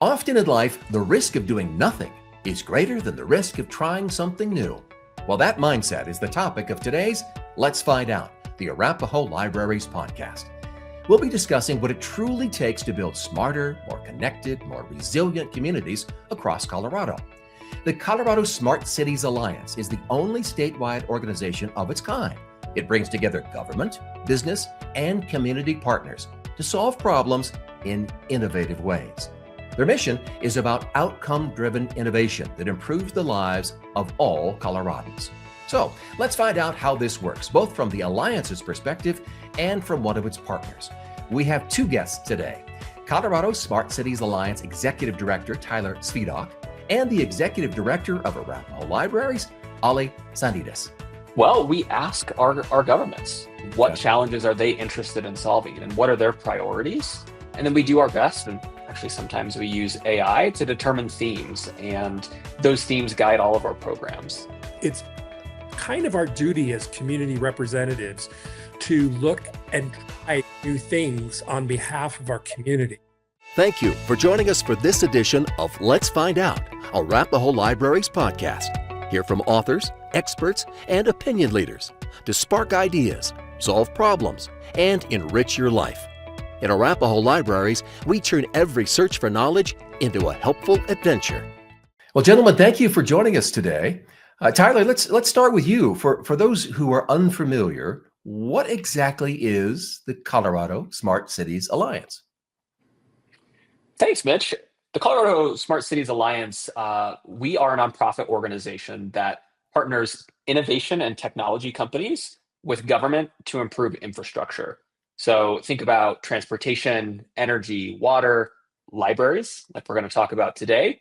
Often in life, the risk of doing nothing is greater than the risk of trying something new. Well, that mindset is the topic of today's Let's Find Out, the Arapahoe Libraries podcast. We'll be discussing what it truly takes to build smarter, more connected, more resilient communities across Colorado. The Colorado Smart Cities Alliance is the only statewide organization of its kind. It brings together government, business, and community partners to solve problems in innovative ways. Their mission is about outcome-driven innovation that improves the lives of all Coloradans. So let's find out how this works, both from the Alliance's perspective and from one of its partners. We have two guests today, Colorado Smart Cities Alliance Executive Director Tyler Svitak and the Executive Director of Arapahoe Libraries, Oli Sanidas. Well, we ask our governments, what challenges are they interested in solving and what are their priorities? And then we do our best, and actually sometimes we use AI to determine themes, and those themes guide all of our programs. It's kind of our duty as community representatives to look and try new things on behalf of our community. Thank you for joining us for this edition of Let's Find Out, Arapahoe Libraries podcast. Hear from authors, experts, and opinion leaders to spark ideas, solve problems, and enrich your life. In Arapahoe Libraries, we turn every search for knowledge into a helpful adventure. Well, gentlemen, thank you for joining us today. Tyler, let's start with you. For those who are unfamiliar, what exactly is the Colorado Smart Cities Alliance? Thanks, Mitch. The Colorado Smart Cities Alliance, we are a nonprofit organization that partners innovation and technology companies with government to improve infrastructure. So think about transportation, energy, water, libraries, like we're going to talk about today.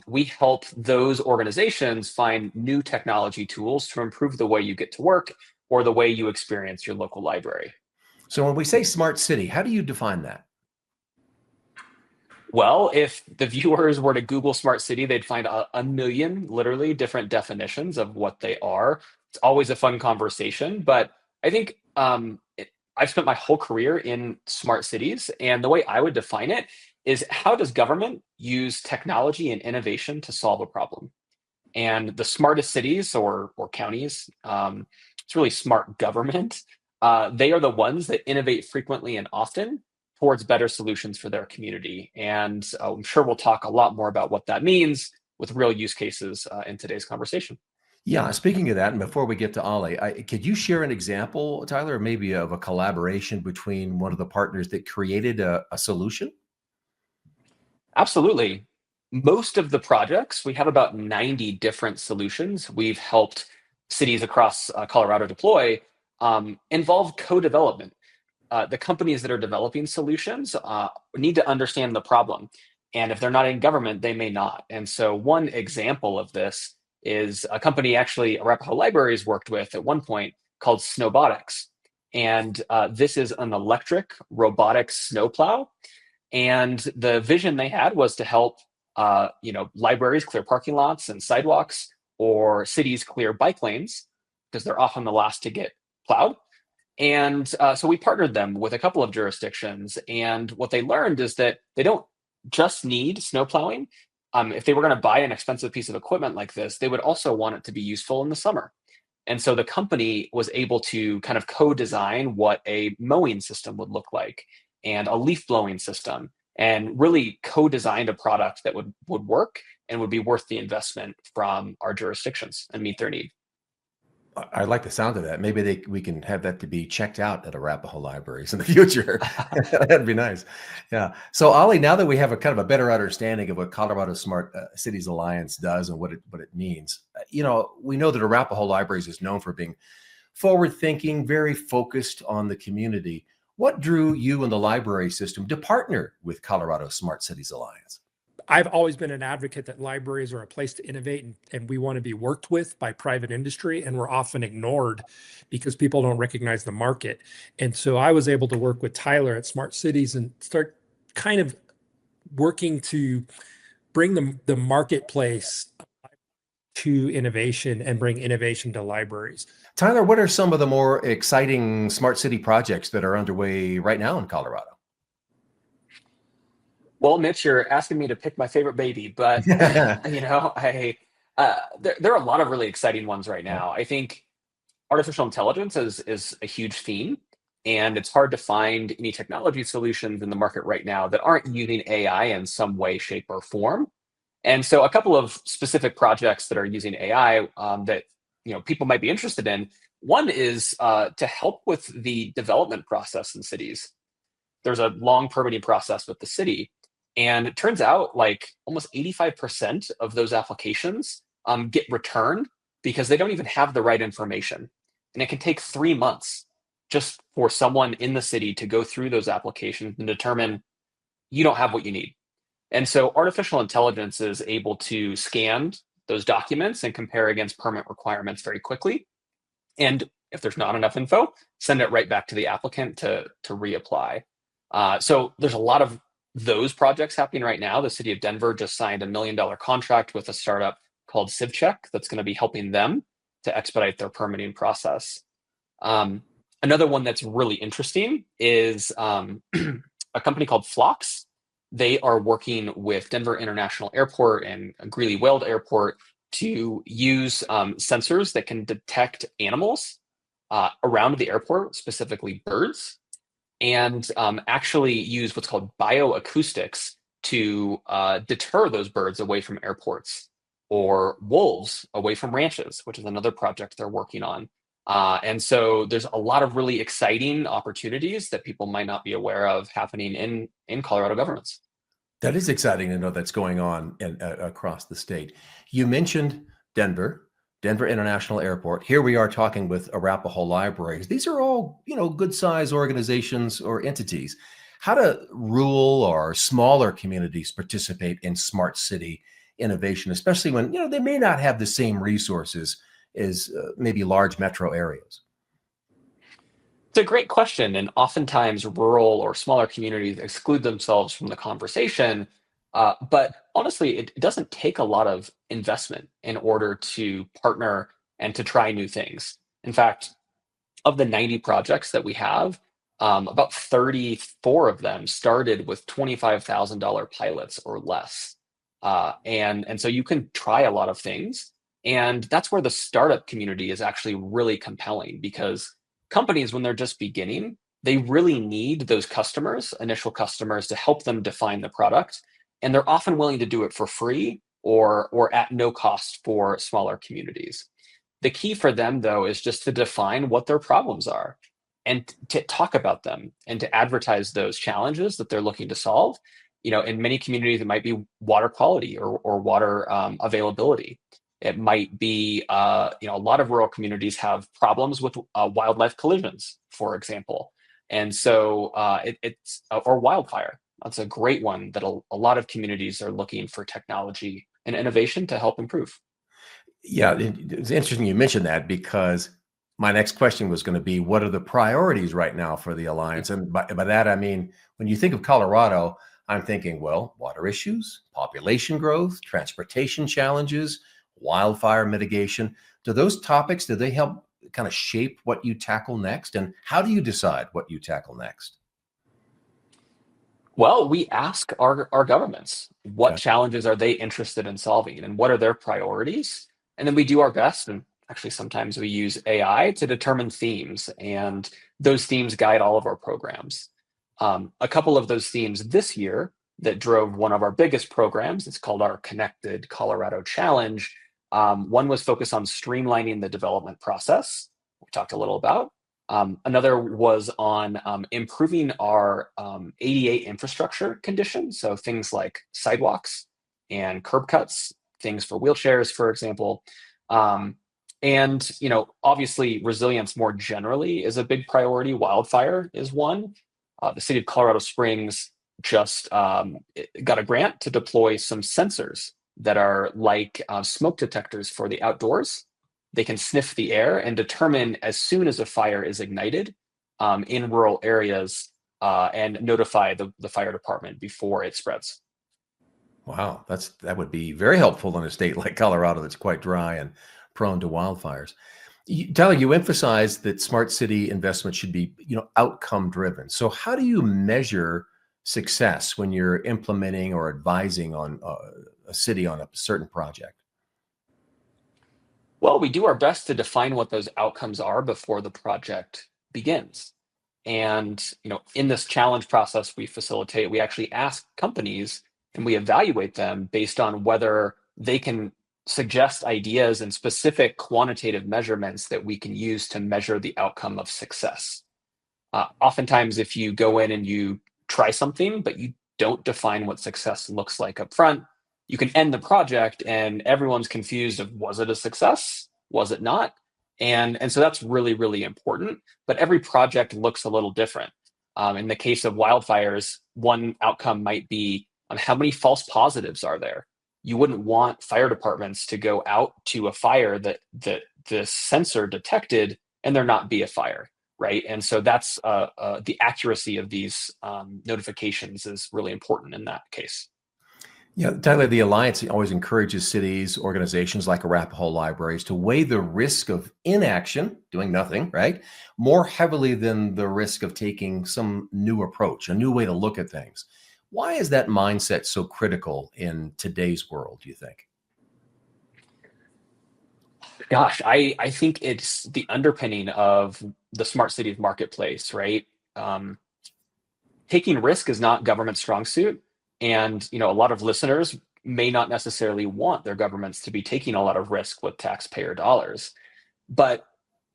We help those organizations find new technology tools to improve the way you get to work or the way you experience your local library. So when we say smart city, how do you define that? Well, if the viewers were to Google smart city, they'd find a million, literally, different definitions of what they are. It's always a fun conversation, but I think I've spent my whole career in smart cities, and the way I would define it is how does government use technology and innovation to solve a problem? And the smartest cities or counties, it's really smart government. They are the ones that innovate frequently and often towards better solutions for their community. And I'm sure we'll talk a lot more about what that means with real use cases in today's conversation. Yeah, speaking of that, and before we get to Oli, could you share an example, Tyler, maybe of a collaboration between one of the partners that created a solution? Absolutely. Most of the projects, we have about 90 different solutions we've helped cities across Colorado deploy, involve co-development. The companies that are developing solutions need to understand the problem. And if they're not in government, they may not. And so one example of this is a company actually Arapahoe Libraries worked with at one point called Snowbotics. And this is an electric robotic snowplow. And the vision they had was to help libraries clear parking lots and sidewalks, or cities clear bike lanes, because they're often the last to get plowed. And so we partnered them with a couple of jurisdictions. And what they learned is that they don't just need snow plowing. If they were going to buy an expensive piece of equipment like this, they would also want it to be useful in the summer. And so the company was able to kind of co-design what a mowing system would look like and a leaf blowing system, and really co-designed a product that would work and would be worth the investment from our jurisdictions and meet their need. I like the sound of that. Maybe we can have that to be checked out at Arapahoe Libraries in the future. That'd be nice. Yeah. So Oli, now that we have a kind of a better understanding of what Colorado Smart Cities Alliance does and what it means, we know that Arapahoe Libraries is known for being forward-thinking, very focused on the community. What drew you and the library system to partner with Colorado Smart Cities Alliance? I've always been an advocate that libraries are a place to innovate, and we want to be worked with by private industry, and we're often ignored because people don't recognize the market. And so I was able to work with Tyler at Smart Cities and start kind of working to bring the marketplace to innovation and bring innovation to libraries. Tyler, what are some of the more exciting smart city projects that are underway right now in Colorado? Well, Mitch, you're asking me to pick my favorite baby, but you know, there are a lot of really exciting ones right Yeah. now. I think artificial intelligence is a huge theme, and it's hard to find any technology solutions in the market right now that aren't using AI in some way, shape, or form. And so, a couple of specific projects that are using AI that people might be interested in. One is to help with the development process in cities. There's a long permitting process with the city. And it turns out like almost 85% of those applications get returned because they don't even have the right information. And it can take 3 months just for someone in the city to go through those applications and determine you don't have what you need. And so artificial intelligence is able to scan those documents and compare against permit requirements very quickly. And if there's not enough info, send it right back to the applicant to reapply. So there's a lot of those projects happening right now. The city of Denver just signed $1 million contract with a startup called Svitak that's going to be helping them to expedite their permitting process. Um, Another one that's really interesting is a company called Phlox. They are working with Denver International Airport and Greeley Weld Airport to use sensors that can detect animals around the airport, specifically birds, and actually use what's called bioacoustics to deter those birds away from airports, or wolves away from ranches, which is another project they're working on. And so there's a lot of really exciting opportunities that people might not be aware of happening in Colorado governments. That is exciting to know that's going on across the state. You mentioned Denver, Denver International Airport. Here we are talking with Arapahoe Libraries. These are all, good size organizations or entities. How do rural or smaller communities participate in smart city innovation, especially when, they may not have the same resources as maybe large metro areas? It's a great question, and oftentimes rural or smaller communities exclude themselves from the conversation. But honestly, it doesn't take a lot of investment in order to partner and to try new things. In fact, of the 90 projects that we have, about 34 of them started with $25,000 pilots or less. And so you can try a lot of things. And that's where the startup community is actually really compelling, because companies, when they're just beginning, they really need those customers, initial customers, to help them define the product. And they're often willing to do it for free or at no cost for smaller communities. The key for them, though, is just to define what their problems are and to talk about them and to advertise those challenges that they're looking to solve. In many communities, it might be water quality or water availability. It might be, a lot of rural communities have problems with wildlife collisions, for example. And so or wildfire. That's a great one that a lot of communities are looking for technology and innovation to help improve. Yeah, it's interesting you mentioned that, because my next question was going to be, what are the priorities right now for the Alliance? And by that, I mean, when you think of Colorado, I'm thinking, well, water issues, population growth, transportation challenges, wildfire mitigation. Do they help kind of shape what you tackle next? And how do you decide what you tackle next? Well, we ask our governments what Okay. challenges are they interested in solving and what are their priorities. And then we do our best. And actually, sometimes we use AI to determine themes, and those themes guide all of our programs. A couple of those themes this year that drove one of our biggest programs, it's called our Connected Colorado Challenge. One was focused on streamlining the development process, we talked a little about. Another was on improving our ADA infrastructure conditions, so things like sidewalks and curb cuts, things for wheelchairs, for example. And obviously, resilience more generally is a big priority. Wildfire is one. The city of Colorado Springs just got a grant to deploy some sensors that are like smoke detectors for the outdoors. They can sniff the air and determine as soon as a fire is ignited in rural areas, and notify the fire department before it spreads. Wow, that would be very helpful in a state like Colorado that's quite dry and prone to wildfires. Tyler, you emphasized that smart city investment should be, outcome driven. So how do you measure success when you're implementing or advising on a city on a certain project? Well, we do our best to define what those outcomes are before the project begins. And in this challenge process we facilitate, we actually ask companies and we evaluate them based on whether they can suggest ideas and specific quantitative measurements that we can use to measure the outcome of success. Oftentimes, if you go in and you try something, but you don't define what success looks like up front, you can end the project and everyone's confused of, was it a success? Was it not? And so that's really, really important. But every project looks a little different. In the case of wildfires, one outcome might be how many false positives are there? You wouldn't want fire departments to go out to a fire that the sensor detected and there not be a fire. Right. And so that's the accuracy of these notifications is really important in that case. Yeah, Tyler, the Alliance always encourages cities, organizations like Arapahoe Libraries to weigh the risk of inaction, doing nothing, right, more heavily than the risk of taking some new approach, a new way to look at things. Why is that mindset so critical in today's world, do you think? Gosh, I think it's the underpinning of the smart cities marketplace, right? Um, Taking risk is not government strong suit, and a lot of listeners may not necessarily want their governments to be taking a lot of risk with taxpayer dollars. But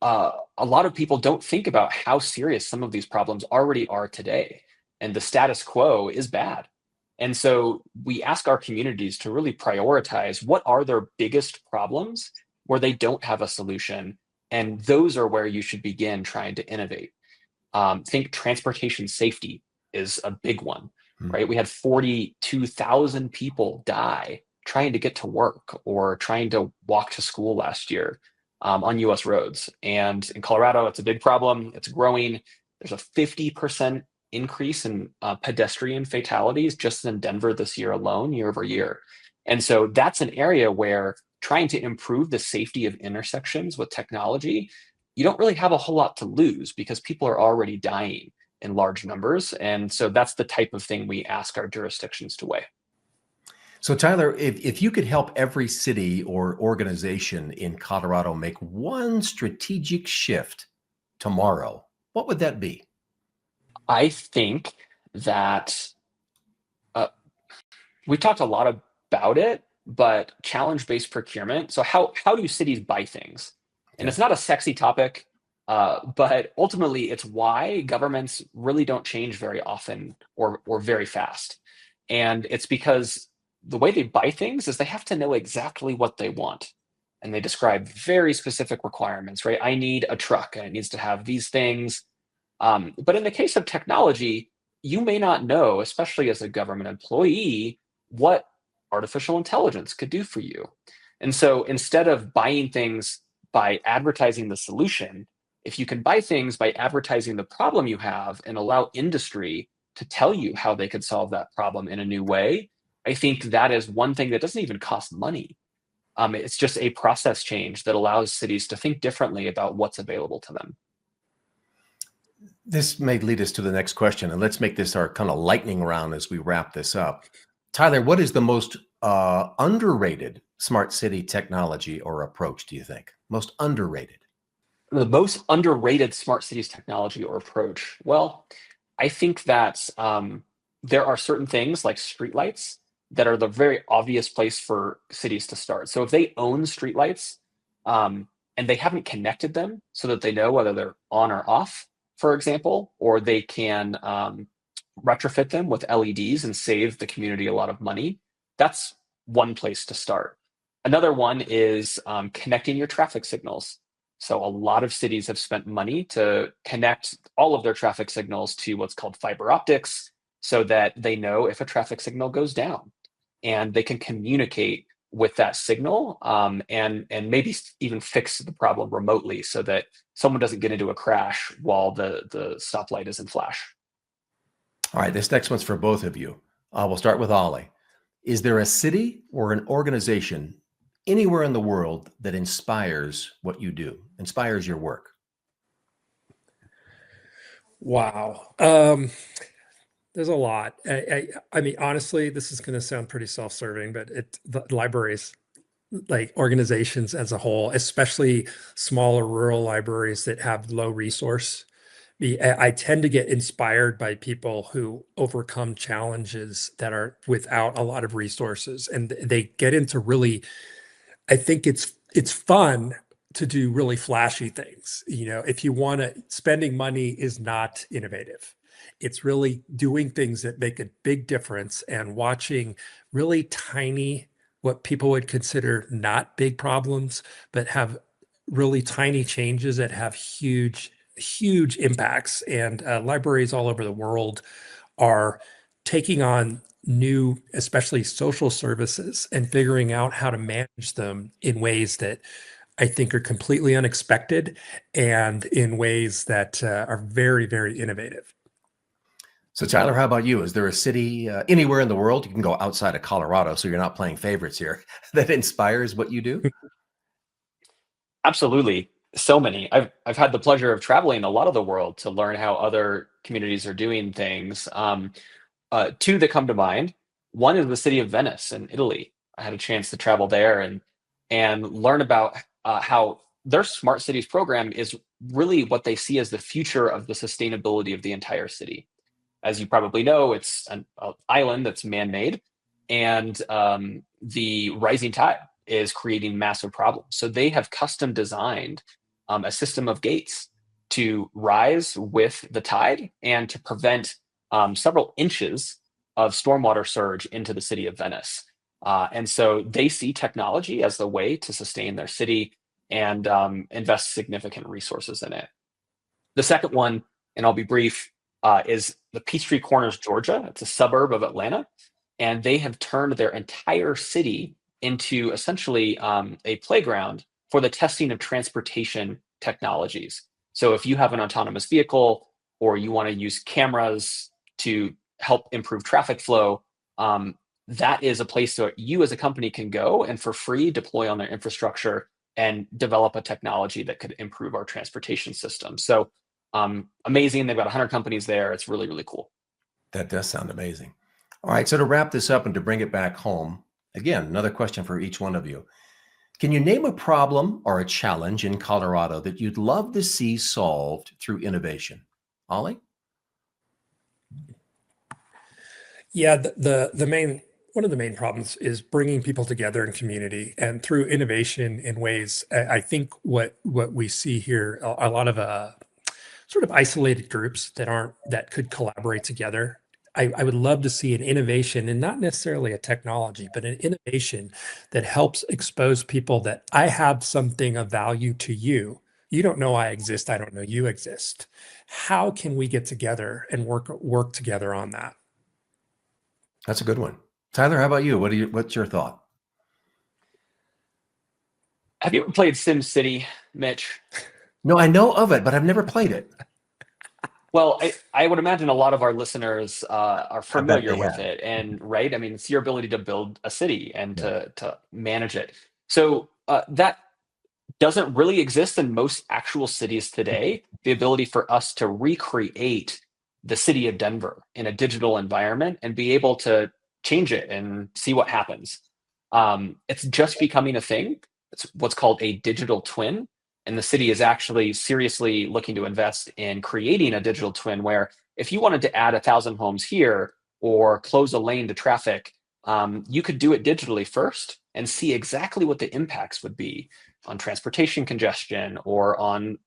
a lot of people don't think about how serious some of these problems already are today, and the status quo is bad. And so we ask our communities to really prioritize what are their biggest problems where they don't have a solution, and those are where you should begin trying to innovate. Think transportation safety is a big one, Hmm. right? We had 42,000 people die trying to get to work or trying to walk to school last year on US roads. And in Colorado, it's a big problem. It's growing. There's a 50% increase in pedestrian fatalities just in Denver this year alone, year over year. And so that's an area where trying to improve the safety of intersections with technology, you don't really have a whole lot to lose because people are already dying in large numbers. And so that's the type of thing we ask our jurisdictions to weigh. So, Tyler, if you could help every city or organization in Colorado make one strategic shift tomorrow, what would that be? I think that uh, we talked a lot about it, but challenge-based procurement. So how do cities buy things? And Okay. it's not a sexy topic, but ultimately it's why governments really don't change very often or very fast. And it's because the way they buy things is they have to know exactly what they want. And they describe very specific requirements, right? I need a truck and it needs to have these things. But in the case of technology, you may not know, especially as a government employee, what artificial intelligence could do for you. And so instead of buying things by advertising the solution, if you can buy things by advertising the problem you have and allow industry to tell you how they could solve that problem in a new way, I think that is one thing that doesn't even cost money. It's just a process change that allows cities to think differently about what's available to them. This may lead us to the next question, and let's make this our kind of lightning round as we wrap this up. Tyler, what is the most underrated smart city technology or approach, do you think? Most underrated? The most underrated smart cities technology or approach. Well, I think that there are certain things like streetlights that are the very obvious place for cities to start. So if they own streetlights and they haven't connected them so that they know whether they're on or off, for example, or they can retrofit them with LEDs and save the community a lot of money, that's one place to start. Another one is connecting your traffic signals. So a lot of cities have spent money to connect all of their traffic signals to what's called fiber optics so that they know if a traffic signal goes down and they can communicate with that signal and maybe even fix the problem remotely so that someone doesn't get into a crash while the stoplight is in flash. All right, this next one's for both of you. We'll start with Ollie. Is there a city or an organization anywhere in the world that inspires what you do, inspires your work? Wow. There's a lot. I mean, honestly, this is going to sound pretty self-serving, but the libraries, like organizations as a whole, especially smaller rural libraries that have low resource. I tend to get inspired by people who overcome challenges that are without a lot of resources, and they get into really, I think it's fun to do really flashy things. You know, if you want to, spending money is not innovative. It's really doing things that make a big difference and watching really tiny, what people would consider not big problems, but have really tiny changes that have huge impacts. And libraries all over the world are taking on new, especially social services, and figuring out how to manage them in ways that I think are completely unexpected and in ways that are very innovative. So, Tyler, how about you? Is there a city anywhere in the world, you can go outside of Colorado, so you're not playing favorites here, that inspires what you do? Absolutely. So many. I've had the pleasure of traveling a lot of the world to learn how other communities are doing things. Two that come to mind. One is the city of Venice in Italy. I had a chance to travel there and learn about how their smart cities program is really what they see as the future of the sustainability of the entire city. As you probably know, it's an island that's man-made, and the rising tide is creating massive problems. So they have custom designed a system of gates to rise with the tide and to prevent several inches of stormwater surge into the city of Venice. And so they see technology as the way to sustain their city and invest significant resources in it. The second one, and I'll be brief, is the Peachtree Corners, Georgia. It's a suburb of Atlanta, and they have turned their entire city into essentially a playground for the testing of transportation technologies. So if you have an autonomous vehicle or you want to use cameras to help improve traffic flow, that is a place that you as a company can go and for free deploy on their infrastructure and develop a technology that could improve our transportation system. So amazing. They've got 100 companies there. It's really cool. That does sound amazing. All right, so to wrap this up and to bring it back home, again, another question for each one of you. Can you name a problem or a challenge in Colorado that you'd love to see solved through innovation? Ollie? Yeah, the main, one of the main problems is bringing people together in community and through innovation in ways. I think what we see here, a lot of sort of isolated groups that could collaborate together. I would love to see an innovation, and not necessarily a technology, but an innovation that helps expose people that I have something of value to you. You don't know I exist. I don't know you exist. How can we get together and work together on that? That's a good one. Tyler, how about you? What's your thought? Have you ever played SimCity, Mitch? No, I know of it, but I've never played it. Well, I would imagine a lot of our listeners are I bet familiar they with have. it, and right, I mean, it's your ability to build a city and Yeah. to manage it. So that doesn't really exist in most actual cities today. The ability for us to recreate the city of Denver in a digital environment and be able to change it and see what happens. It's just becoming a thing. It's what's called a digital twin. And the city is actually seriously looking to invest in creating a digital twin where if you wanted to add 1,000 homes here or close a lane to traffic, you could do it digitally first and see exactly what the impacts would be on transportation congestion or on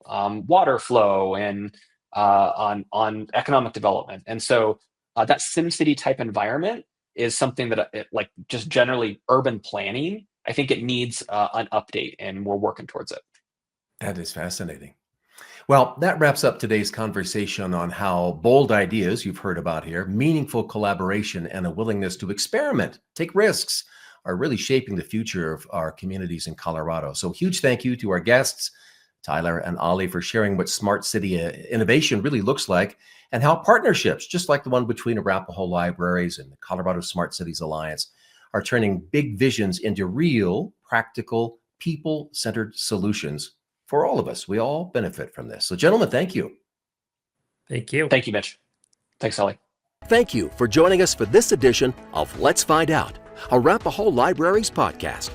water flow and on economic development. And so that SimCity type environment is something that like just generally urban planning, I think it needs an update and we're working towards it. That is fascinating. Well, that wraps up today's conversation on how bold ideas you've heard about here, meaningful collaboration, and a willingness to experiment, take risks, are really shaping the future of our communities in Colorado. So, huge thank you to our guests, Tyler and Ollie, for sharing what smart city innovation really looks like and how partnerships, just like the one between Arapahoe Libraries and the Colorado Smart Cities Alliance, are turning big visions into real, practical, people-centered solutions for all of us. We all benefit from this. So, gentlemen, thank you. Thank you. Thank you, Mitch. Thanks, Ollie. Thank you for joining us for this edition of Let's Find Out, Arapahoe Libraries podcast.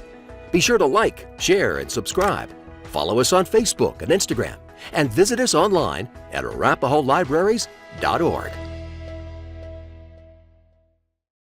Be sure to like, share, and subscribe. Follow us on Facebook and Instagram, and visit us online at arapahoelibraries.org.